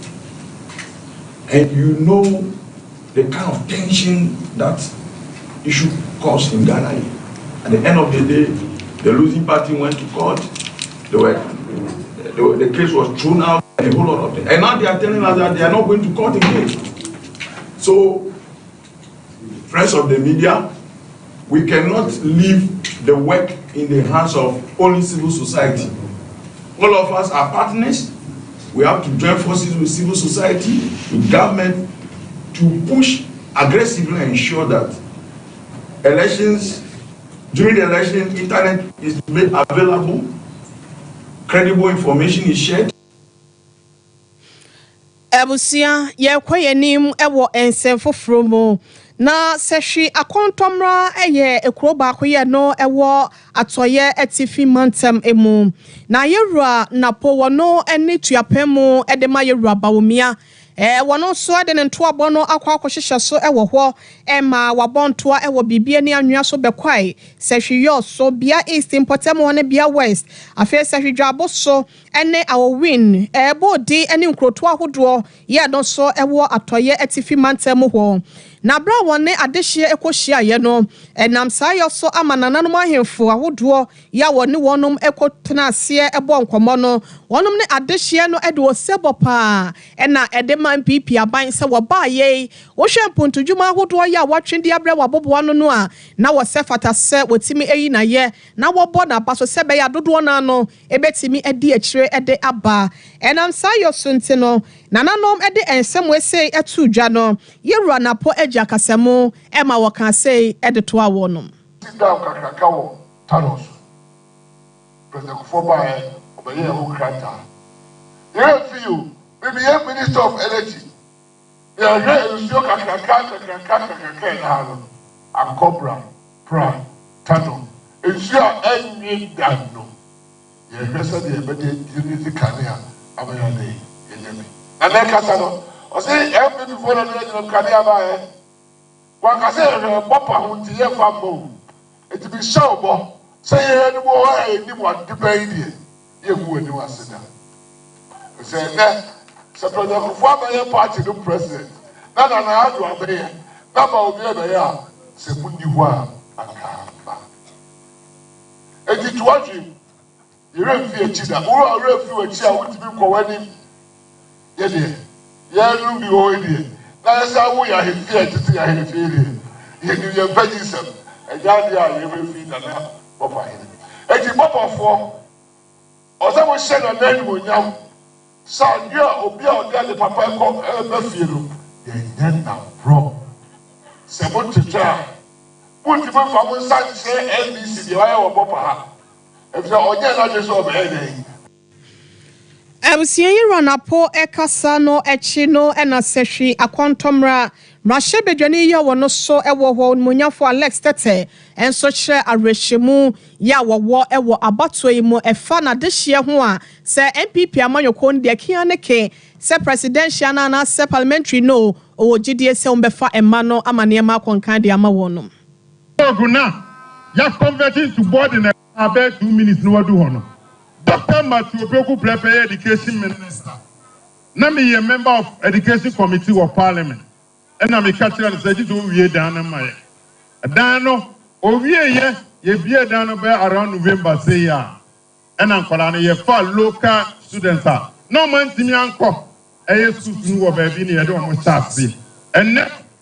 And you know the kind of tension that issue caused in Ghana. At the end of the day, the losing party went to court. The case was thrown out, and a whole lot of things. And now they are telling us that they are not going to court again. So, friends of the media, we cannot leave the work in the hands of only civil society. All of us are partners. We have to join forces with civil society, with government, to push aggressively and ensure that during the election, internet is made available, credible information is shared. Ebusia, ye kwaye nim ewo ensefo fromo. Na seshi akontomra eye ekro ba kwaye no ewo atoye etifi mantem emu. Na yerua napo wono eni tuapemu edema yerua bawumia. Wano so de nto abono akwa akohihye so ewo ho ma wabonto ewo bibie ni anwea so bekwai sehwiyo so bia east importemo ne bia west afi sehwidwabo so ene awo win bodi ene nkroto ahodo ye no so ewo atoye atifi mantem ho na bra wone adehye ekohia ye no enam sayo so amanananom ahemfo ahodo ya wone wonom ekotena ase ebo nkomo no wonom ne adehye no ede osebo pa ena ede man pipi aban se wo ba ye wo hwempuntu dwuma ahodo ya watwende abra wabobo no no a na wo sefata se wotimi eyi na ye na wo bo na baso sebe ya dodo na no ebetimi edi akire ede aba enam sayo sunti no nananom ede ensem we sei etu dwa no yerua napo agya kasemo ema wo kan sei ede to awonom sidam kakaka wo tanos president kufoba obeye ho krata ye feel maybe ye minister of energy ya re usio kakaka na no akobra pra tano usio enyi dano ye resa de bede unity kania abaya dey yenemi and then kasano o say every before the kania ba wakase papa hunti ye fambo it be show bo say any more any more depend ye hu ani waseda say na se president kufuaba ye party no president na adu abeye na ba obi ebe ya se mundi hu akamba eti tuwaji yere mfi echi da wo refi echi a wotimi kwani ye de ye lu bi o ye na sa wo ya hefi etiti ya hefi ye ni ye vejisem e ja dia ye refi na na papa he eti papa fo o se mo she na nani mo nyam sa dia obi a odia de papa ko be fie no ye yen na bro se mo tija wonti mo fa mo sa che NBC de wa ye wo papa ha e fi onye na je so be dey Ebusiaye ranapo ekasa no echi no ena sehwi akontomra mrahye bedwani ya wono so ewo ho munyafo Alex Tete enso kire arehemu ya wowo ewo abatoi mu efa na dehye ho a se MPP amanyoko ndi kia ne ke se presidential na se parliamentary no o gidie se umbefa emma no amane ma konkan de ama wonom oguna ya converting to board in about 2 minutes no wadu ho no Dr. Matthew Beku prepare education minister. Na me a member of education committee of parliament. And I'm a catcher and said to we down in my Dano, ye be down around November say ya. And I'm calling ye for local students. No man to me uncle. A school to baby, I don't want to and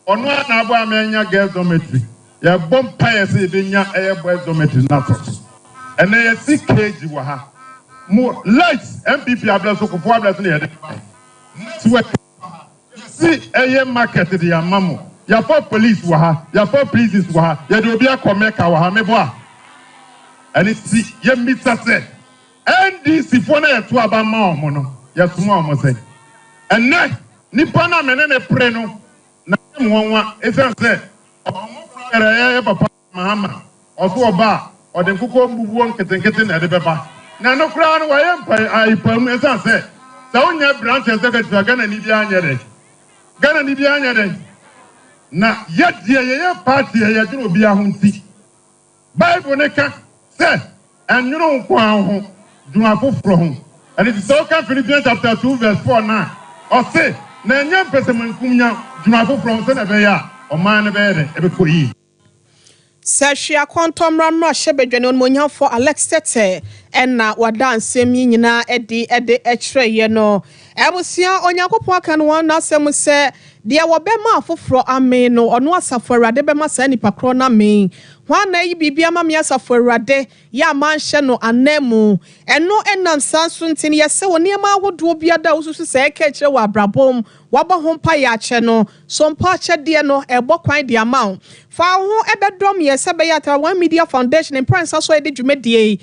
on one hour, mania girls dormitory. Ya bomb pie say air boys dormitory not. And they 6 kg waha. More lights MPP abla so for abla near see a market the amamo ya for police waha ya for police waha ya do bia komeka waha meboa and it see ye mita say NDC for na to aba ma omo no ya sumo omo say and na nipa na me ne pre no na nwanwa e say omo fra ya papa mahama oso oba ode nkuko mbubuo nketenkete na de beba na no kra no waye mpa ipam esan se onya branch executive Ghana ni bia anyere na ye party ye duro bia ho nti Bible ne ka se enwuro nko aho duma foforo ho and it is so can Philippians chapter 2 verse 4 now or say na enya pesemankum nya duma foforo se na be ya o man ne be de e be koyi Sashia Quantum Ramra Shebedwan on Monya for Alex Tete and na wadanse mi nyina edi etre ye no ebusia onyankopon aka no na asem se de wobema afoforo amen no ono asafo awurade bema sa nipa kro na amen hwana yi bibia ma me asafo awurade ya manhye no anemu eno enam sanso ntini ye se woni ma ahodo biada ususu se eke kire wa abrabom waba ho mpa ya che no sompa che de no ebo kwan de amount fa ho ebedom ye se be ya ta one media foundation in prince aso ede dwumedie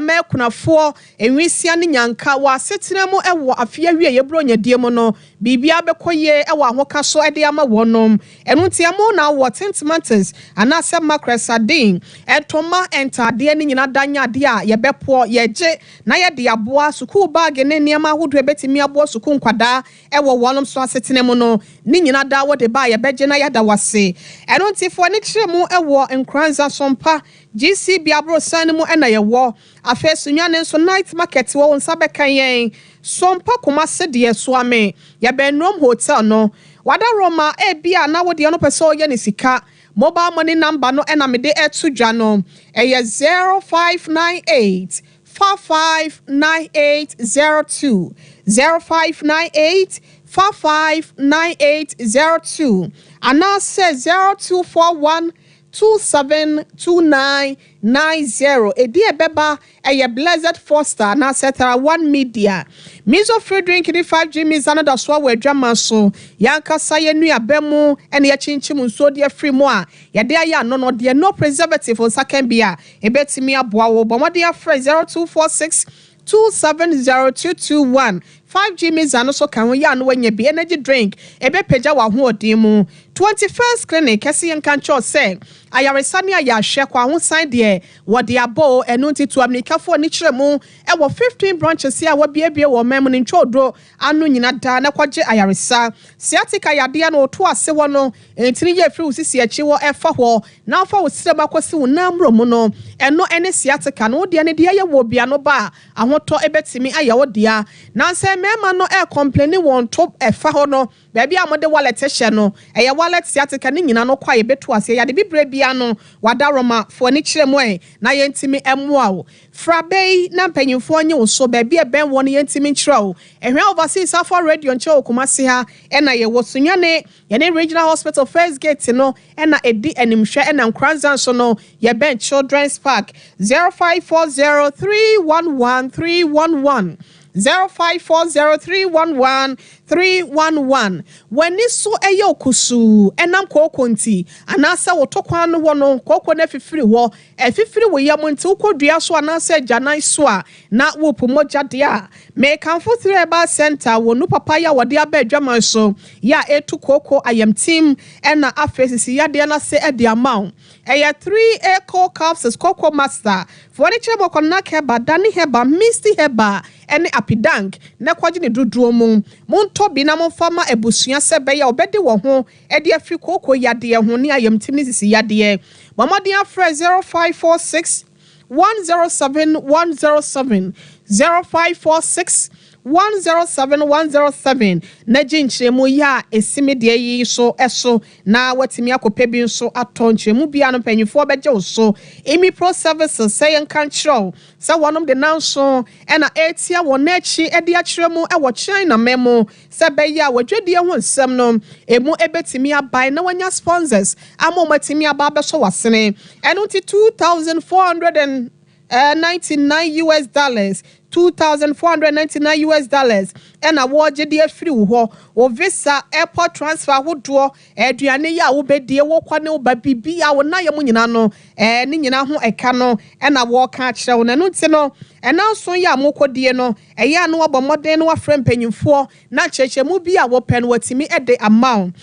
me kunafo enwisia ne nyanka wa setena mu ewo afia hwie ye bro nyadie mu no bibia bekoye ewo ahoka so ede ama wonom enu ntiamu na wo tentmantes anase makresadin entoma entade ne nyina danya de a ye bepo ye je na ye de aboa sukuu bag ne niam ahodo ebetimi aboa sukuu nkwada ewo wonom so asetena mu no ne nyina da wo de ba ye beje na yada wase enu ntifo ne kiremu ewo nkranza sompa GC biabro san mu ena ye wo afesu nwane nso night market wo nsa bekan yen sompa kuma sede so ame ye benrom hotel no wada roma e bia na wo de no pese oye ne sika mobile money number no ena me de etu dwa no eye 0598 459802 0598 459802 ana say 0241 272990 edi ebeba eye Blessed Foster na setara one media miso free drink ni 5G mizana da so wa adwama so yankasa ye nua bemu ene ye chinchim nso de free mu a ye de aya no de no preservative on second bia ebetimi aboa wo bomode afre 0246 270221 5G mizano so kan ya no wanya bi energy drink ebe peja wa ho odimu 21st clinic kesi yankan cho say ayaresani aya hwe kwa ho san de wode abo enu ntitu amnikafo ni kiremu e wo 15 branches ya wa biebie wo mem ni ntwodo anu nyina da na kwaje ayaresa siatika yade na oto ase wo no entini ye free usisi achi wo efa ho na afa wo sireba kwasi wo namro mu no eno ene siatika no de ne de ye wo bia no ba ahoto ebetimi aya wo dia na se mema no e complain won top efa ho no baby amode wallet hye no eye wallet siatika ni nyina no kwa ye betu ase ya de bibre bia no wada roma fo ni kiremu na ye ntimi emoa wo frabei na mpanyimfo nye wo so baby e ben won ye ntimi nkira wo ehwe overseas afọ radio nche okumase ha na ye wo sunyane ye ne regional hospital first gate no na edi animhwe na nkranzan so no ye ben children's park 0540311311 0540311311 wani so eyo kusu enam kokonti anasa wotokwan no wono kokko na fifiri ho efifiri wo yam nti ukodua so anasa janan so a na wo pomoja de a me kanfo thireba center wonu papa ya wode aba adwaman so ya etu kokko ayam team na afesisi ya de na se e de amount eya 3 eco capsules kokko master furniture bokonna keba dani heba misty heba ene apidank na kwaje ne doduo mu monto bi na monfama ebusua sebe ya obedi wo ho e de afri kokko yade ho ne ayamtim ne sisi yade mamode afre 0546 107 107 0546 107 na jinchemu ya esimedie yi so eso na watimi akope bi so ato nchemu bia no panyifo beje so emi pro services say nkanchro say wonom de nanso na etia wonachi e de akyeremu e wo China memo say be ya wadwedie ho nsem no emu ebetimi abai na wanya sponsors amomatimi aba be so wasene eno ti $2,499 $2,499 and award je free wo o visa airport transfer hodo aduane ya wo bedie wo kwane wo babibi ya wo na ye munyina no ni nyina ho eka no na wo ka kire wo na no ti no na so ya mokodie no ya no obomoden no afrem panyimfo na cheche mu bi a wo pen watimi ede amount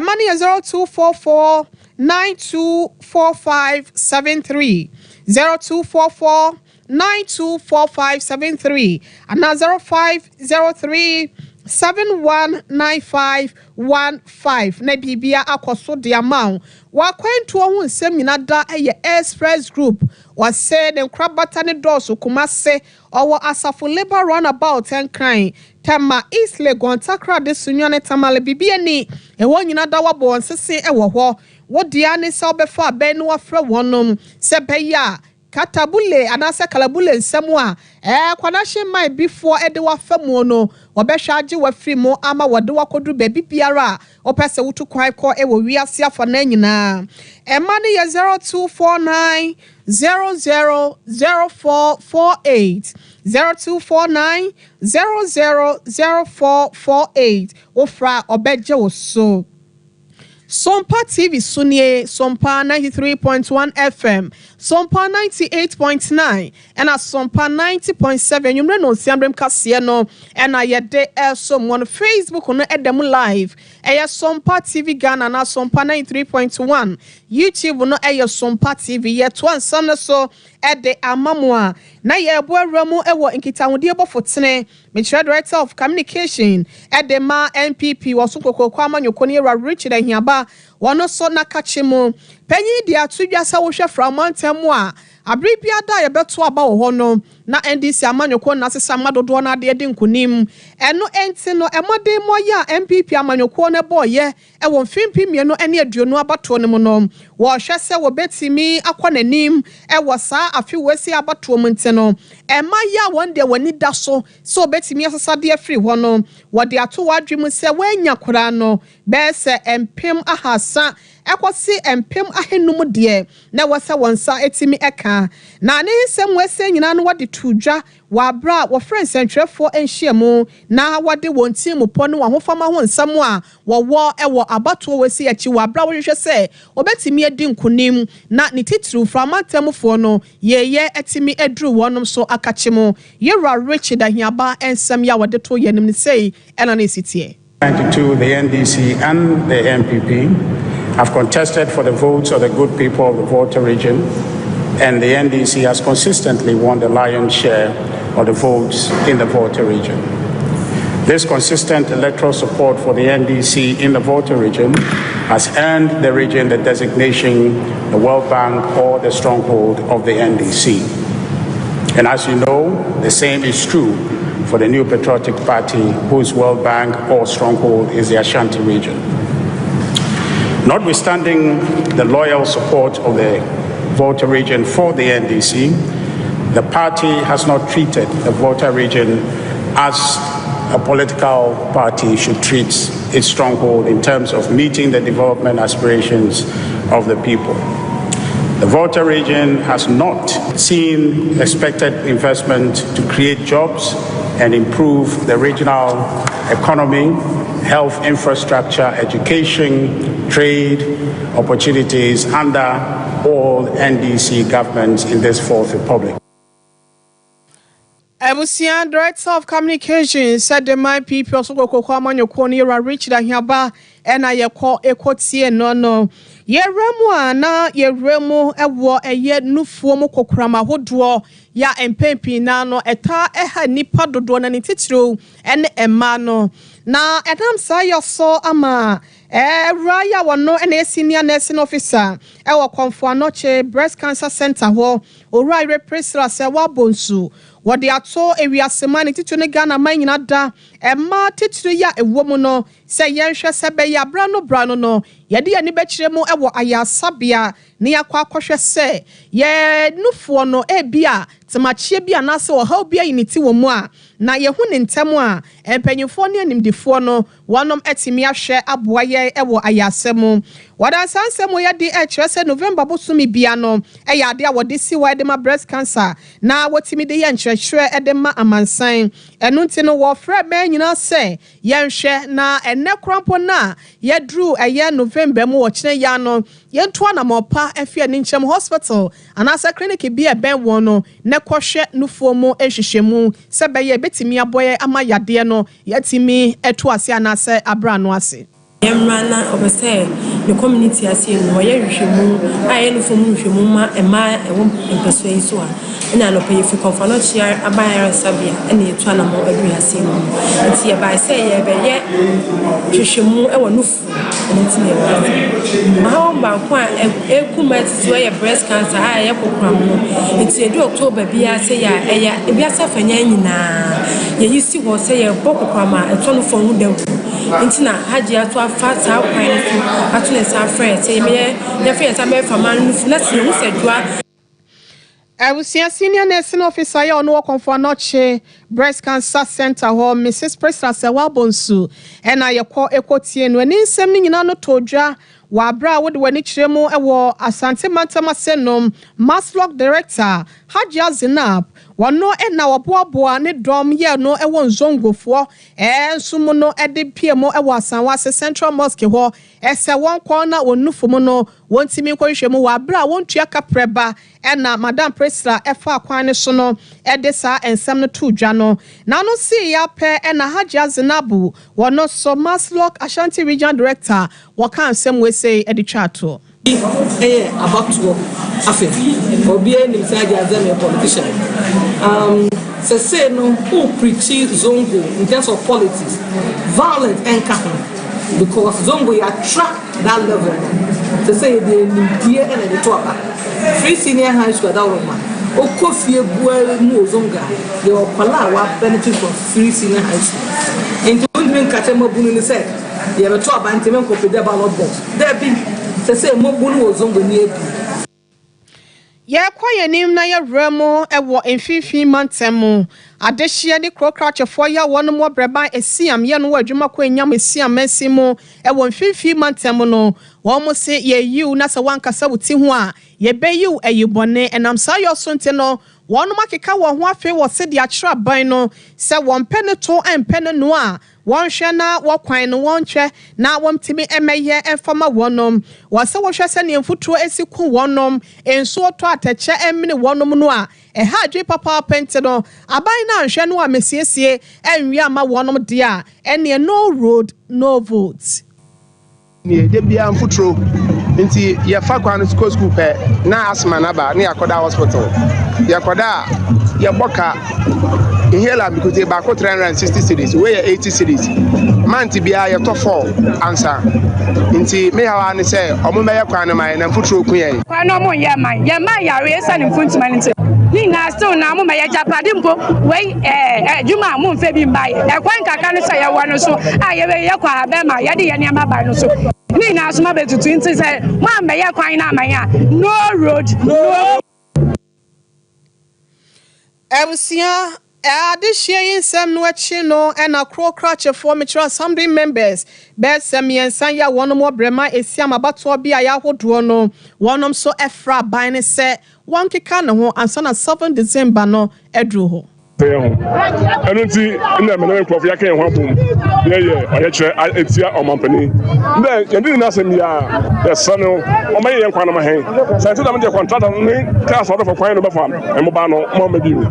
money 0244 924573 0244 924573 and now 0503 719515 na bibia akoso de amount wa kwentu ho nsem nyina da express group was said and krabata ne doso kumase owo asafo labor runabout and crying tema East Legon takra de sunyane tamale bibia ni ewo nyina da wabo nsese ewo ho wo dia ne se obefa ben no afra wonom se beya katabule anase kalabule nsemu a kwanahye mai before ede wa famu no obehwa age wa free mo ama wode wakodu baby biara opese wutu kwan ko ewo wiase afa na nyina emane ye 0249 000448 0249 000448 ofra obeje wo so Sompa TV Sunye, Sompa 93.1 FM, Sompa 98.9, and a Sompa 90.7. You know, Siambrem Casiano, and I yet someone Facebook on Edem Live. Aya Sompa TV Ghana, and a Sompa 93.1. YouTube no Aya Sompa TV, yet one son so at the Amamwa. Na ye boy Ramo Ewa in Kitawdiabo for Tene, Ministry Director of Communication at the Ma NPP was Suko Kwama Yokonira Richard and Yaba. Wano so na kachimo penyi dia tudwa sa wo hwe from mountain a abribia da ye beto aba wo no na NDC amanyoko na sesa madodo na de nkunim eno enti no emode moya MPP amanyoko na boye e wo mfimpi mienu ene aduonu abato ne mo no wo hwe se wo betimi akonanim e wo sa afi wesi abato mo nti no emaya won de wani da so betimi asesa de afri ho no wo de ato wadwem se wanya kora no be se empem ahasa ekosi empem ahenum de na wasa wonsa etimi eka na ne nsem wese nyina no wade tudwa wa bra wo friends entwefo enhyiamu na wade wonti mu pɔ no wa hofama ho nsam a wo ewo abato wesi achi wa bra wo hwehwe se obetimi adi nkunim na ne titru framatamfo no yeye etimi adru wonom so akachemo yera Richard ahiaba ensam ya wade to yenim ne sei ena ne sitie 92 the NDC and the MPP have contested for the votes of the good people of the Volta region, and the NDC has consistently won the lion's share of the votes in the Volta region. This consistent electoral support for the NDC in the Volta region has earned the region the designation the World Bank or the stronghold of the NDC. And as you know, the same is true for the New Patriotic Party, whose World Bank or stronghold is the Ashanti region. Notwithstanding the loyal support of the Volta region for the NDC, the party has not treated the Volta region as a political party should treat its stronghold in terms of meeting the development aspirations of the people. The Volta region has not seen expected investment to create jobs and improve the regional economy, health infrastructure, education, trade opportunities under all NDC governments in this Fourth Republic. Ebusian Director of Communication said the my people also go kwamanyo kwonira Richard ahiaba ena ye ko ekotie no yeremu na yeremu ewo eye nufuo mu kokrama hodo ya empempi na no eta eha nipa dodo na nititiro ene ema no na edam sa yoso ama raya wono ene senior nursing officer ewo Komfo Anoche breast cancer center ho ora represra se wa bonsu what they are told a reasemani titune Ghana mine da Emma titri ya a woman no say yensha sebe ya brano no yadi ani bechiremo ewo aya sabia ni akwa kwahwe se ye nufuo no ebia temachie bia na se wo ha bia yiniti wo mu a na ye hu ne ntemu a empanyifo ne animdifo no wonom etimi ahwe aboa ye ewo aya asemu wadansansemu ye di se November bosumi bia no eya ade a wode si wa de ma breast cancer na wotimi de ye nkyerehwere edema amansan enu nti no wo frɛ me nyina se yenhwɛ na enne krampo na ye dru eye November mu wo kyene ya no ye nto na mopa afia ni nkyem hospital anasa clinic bi e ben won no ne kɔhwɛ nufuo mu ehwehwɛmu se be ye betimi aboye ama yade no yetimi eto ase anasa abra no ase Emrana obese the community ase no ye hwehwɛmu aye no fom hwehwɛmu ma ema ewo mpeso yi so a na no pay fi konfano chia abaya sabia ene etu ana mo adu ase no nti ye bai say ye be ye hwehwɛmu ewo nufu nti ne ba ma ba kwa ekuma tito ye breast cancer aye kokram no nti edu October bia say ya eya bia safanya nyina ye yisi ho say ye bokokram a eto no fo hu dem nti na haji ato afa sa kwan so ato ne sa frɛ say me ye frɛ sa be fama nufu na se hu sedua Awusia senior nursing officer ya ono konfo anoche breast cancer center ho Mrs. President Sewabonsu ena yekɔ ekotie no ani nsɛm ni nyina no todwa wa bra wode wani kyeremu ewo Asante Mantama Senom Maslock director Hajia Zinab wano ena waboaboa ne dom ye no ewo nzongofo nsum no ede piemo ewo Asanwase Central Mosque ho ese won kona wonufumu no wontimi kwohwemu wa bra wontua kapreba ena Madam Presla efa akwan ne so no ede sa ensem no todwa no na no si ya pe ena Hajia Zinabu wano so Maslock Ashanti regional director waka nsem we say ede twato about to afe obi any inside the politician say no who preach zongo in terms of politics violent and capital because zongo you attract that level to say the media and the talk free senior high school that woman o kofie bua mu zonga your pala wa benefit from free senior high school and don't mean katema bunu ni say you have to abantemen ko pede ballot box there be say mo bunu zongo ni ebi ya kwaye nim na ya remo ewo enfifi mantemu adehia de krokrachefo ya wono mo breba esiam ye no adwuma kwa enyam esiam asimu ewo enfifi mantemu no wo mo se ye yiu na se wankasa wuti ho a ye be yiu eyibone enam sa yo sonte no wono makeka wo ho afi wo se de akira ban no se won pene to empene no a won hwe na wo kwan no won hwe na won timi emeye enfama wonom wo se wo hwe se ne mfutuo esiku wonom enso to atache emne wonom no a ha dwe papa pente no aban na hwe no a mesiesie enwi ama wonom de a ene no road no vote ni de bia mfuturo nti ya fa kwan school pe na asma na ba na yakoda hospital yakoda ya boka inhaler because ba ko 360 series we 80 series manti bia ya to 4 answer nti me hawa ni say omo me ya kwan man na mfuturo kun ye kwan no mo ye man yare esa ni mfuntuma nti ni na still na mo me ya japade mpo we juma mo mfe bi mbaye kwan kaka no say ya wano so ye we ye kwa abema ye de ye ne ama ba no so ni na asuma betutu nti say mo amba ye kwan na amanya no road no Awusia adehia nsem no achi no ena krokrachefo metro assembly members besemian sanya wonom obrema esiam abato bia ya hodo no wonom so efra ban ne se wankeka ne ho ansana 7 December no edru ho Enunti ina me na kwofo yake ho abom ye oye kire etia omampani nde yedi na asem ya yesano omaye yen kwana ma hen sai to da me contract no ka so do for kwan no be fam mo ba no mo ma biru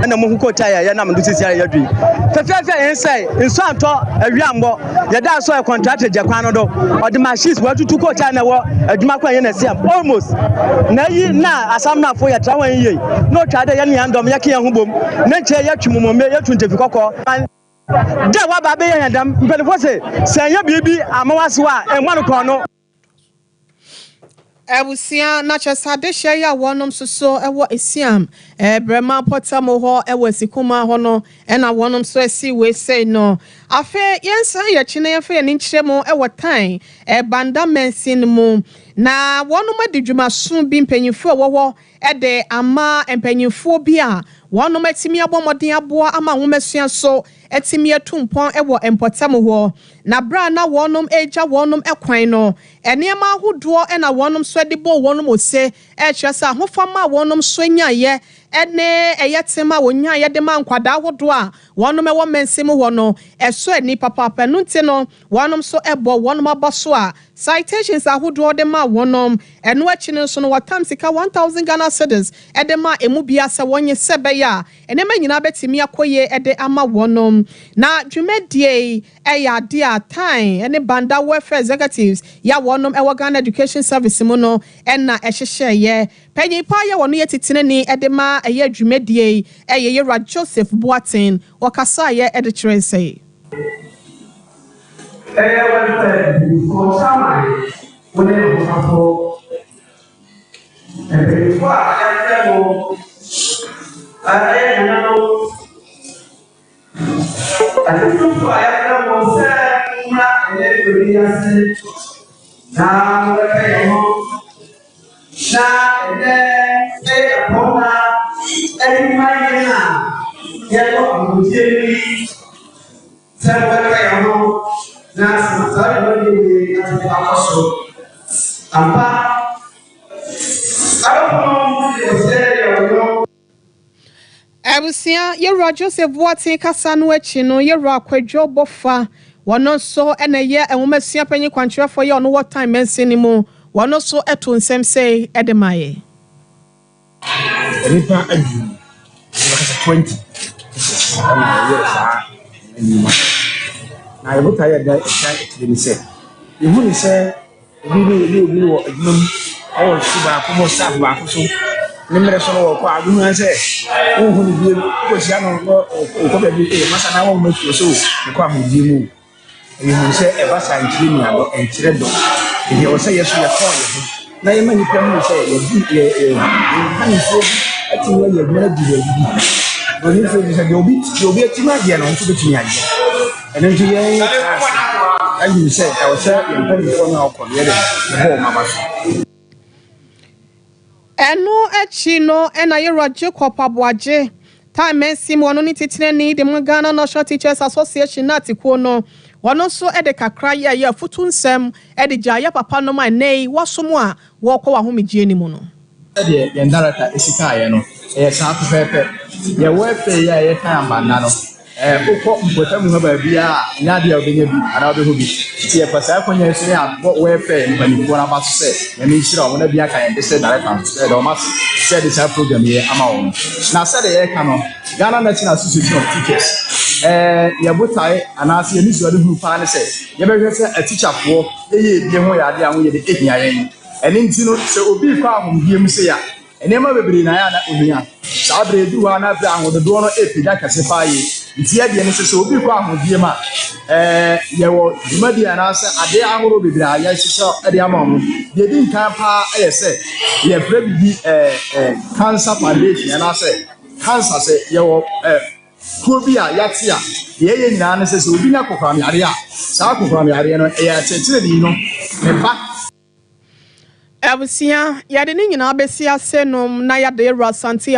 na mo hu ko taya ya na me do sisi ya dwi fefe yen sai nso anto awiambo ye da so contract je kwan no do odi machines wa tutu ko taya na wo adwuma kwan ye na siam almost na yi na asam na fo ya trawan yi no twa da ye ne andom yake yen hu Nenche ya twumomome ya twuntefi kokko da wa ba be ya dam mpelifo se sanya bibi amawase wa enwa no kon no Ebusia na chesade hye ya wonom soso ewo esiam brema potamo ho ewo sikuma ho no na wonom so esi we say no afe yensa ye chine ye fe ni nkyeremu ewo tan banda mensin mu na wonom adidwuma so bi mpanyifo wo de ama mpanyifo bi a wonom atimi abomoden aboa ama nwomesua so etimi atumpon ewo empotamo ho na bra na wonom eja wonom ekwan no enema ahodo na wonom so de bo wonom ose kyeresa hofama wonom so nyaye ene eyetema wonyaye de ma nkwada ahodo a wonom ewo mensem ho no eso ani papa no nti no wonom so ebo wonom abaso a citations ahodo de ma wonom eno achi no so no watam sika 1000 Ghana cedis de ma emu bia se wonye sebe ya enema nyina betimi akoye de ama wonom na dwumedie eya dia time ene banda welfare executives ya wonom ewo Ghana education service mu no na ehyehye ye panyipa ya wono ye titene de ma eye dwumedie eye Yera Joseph Boatin wakasa ye de kire sei welfare ko chama wone ko kwa ya mo no kwa ya mo se na ele na Ebusia Yera Joseph Boatin kasa no achi no Yera Kwadwo bofa wono so ena ye enwomesua panyi kwankyerefo ye ono what time mensin mu wono so eto nsem sei edemaye Ripa adu 20 na yebo taye da ni se yehu ni se obi wo adum awo suba ko mo staff ba ko so ni mere so no ko adu han se ohun ni bi ko sia no ko be bi masa na wo mo so ko amudi mu yehu se e ba sa ntiri ni ado entire do e o se yeso ye ko ye na ye mani pem ni se ye hani so ati wo ye mara di ye do ni so se obi ati ma dia no so betumi age ene nti ye ayi se e o se ye pem ni so na o ko ye de ho ma ba eno echi no ena Yera Jacob Aboaje time mensim wono ni titine ni de Ghana National Teachers Association na tikuo no wono so de kakra ye afutu nsem de gya papa no ma nei wasomo a wo kwa homegie ni mu no de ye ndarata esika ye no e sa pepe ye wepe ya ye kan banda no ukọ mpotamu ha ba bia nya de obenya bi ara obe ho bi ti e pasa akonya so ya wepe mpanifo na ba so se ye mi hira o na bia kan de se director se do mas se de sa program ye ama won na se de ye kan no Ghana National Association of Teachers ye botai anase ye nisu de hu pa ne se ye be hwe se a teacher fo ye die ho ya de an ye de ehia yen ene nti no se obi kwa ahombie mu se ya enema bebiri na ya na ohia sa bredu wa na bra ahododo no epida kase fa ye nti ya de ne se obi kwa ahombie ma ye wo dumadi anase ade ahoro bebiri aya hyehyɛ ade ama mo de di nkan pa se ye brebi cancer foundation anase cancer se ye wo ko bi a yate a ye nyina ne se obi na kokra me are a sa kokra me are no ya kyekere ni no me ba Ebusia yade ni nyina besia senom na yade Yera Sante